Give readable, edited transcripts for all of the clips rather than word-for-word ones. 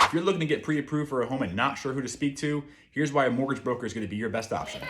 If you're looking to get pre-approved for a home and not sure who to speak to, here's why a mortgage broker is going to be your best option.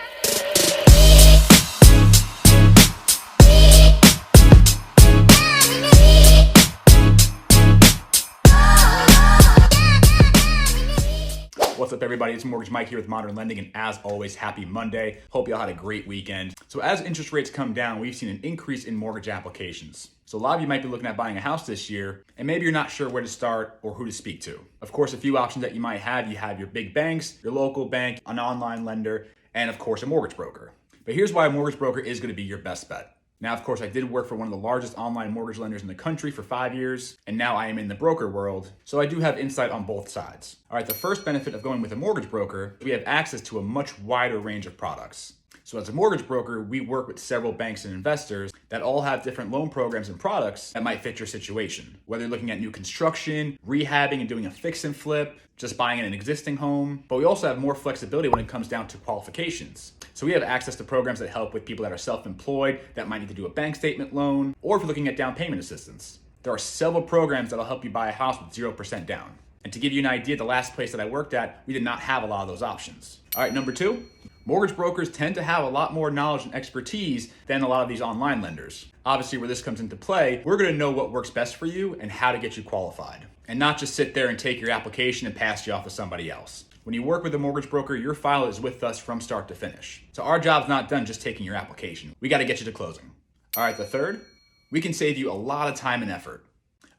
What's up, everybody? It's Mortgage Mike here with Modern Lending, and as always, happy Monday. Hope y'all had a great weekend. So as interest rates come down, we've seen an increase in mortgage applications. So a lot of you might be looking at buying a house this year, and maybe you're not sure where to start or who to speak to. Of course, a few options that you might have. You have your big banks, your local bank, an online lender, and of course, a mortgage broker. But here's why a mortgage broker is going to be your best bet. Now, of course, I did work for one of the largest online mortgage lenders in the country for 5 years, and now I am in the broker world, so I do have insight on both sides. All right, the first benefit of going with a mortgage broker, we have access to a much wider range of products. So as a mortgage broker, we work with several banks and investors that all have different loan programs and products that might fit your situation. Whether you're looking at new construction, rehabbing and doing a fix and flip, just buying an existing home. But we also have more flexibility when it comes down to qualifications. So we have access to programs that help with people that are self-employed, that might need to do a bank statement loan, or if you're looking at down payment assistance. There are several programs that'll help you buy a house with 0% down. And to give you an idea, the last place that I worked at, we did not have a lot of those options. All right, number two, mortgage brokers tend to have a lot more knowledge and expertise than a lot of these online lenders. Obviously, where this comes into play, we're gonna know what works best for you and how to get you qualified, and not just sit there and take your application and pass you off to somebody else. When you work with a mortgage broker, your file is with us from start to finish. So our job's not done just taking your application. We gotta get you to closing. All right, the third, we can save you a lot of time and effort.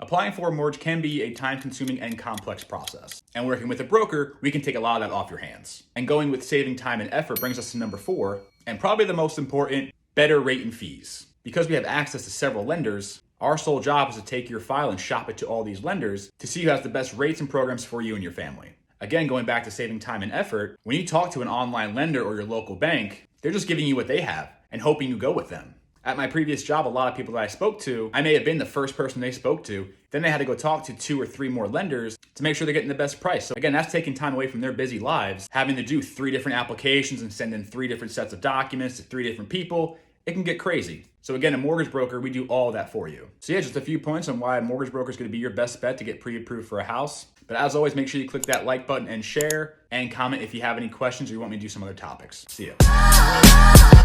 Applying for a mortgage can be a time-consuming and complex process. And working with a broker, we can take a lot of that off your hands. And going with saving time and effort brings us to number four, and probably the most important, better rate and fees. Because we have access to several lenders, our sole job is to take your file and shop it to all these lenders to see who has the best rates and programs for you and your family. Again, going back to saving time and effort, when you talk to an online lender or your local bank, they're just giving you what they have and hoping you go with them. At my previous job, a lot of people that I spoke to, I may have been the first person they spoke to. Then they had to go talk to 2 or 3 more lenders to make sure they're getting the best price. So again, that's taking time away from their busy lives, having to do 3 different applications and send in 3 different sets of documents to 3 different people. It can get crazy. So again, a mortgage broker, we do all that for you. So yeah, just a few points on why a mortgage broker is going to be your best bet to get pre-approved for a house. But as always, make sure you click that like button and share, and comment if you have any questions or you want me to do some other topics. See ya.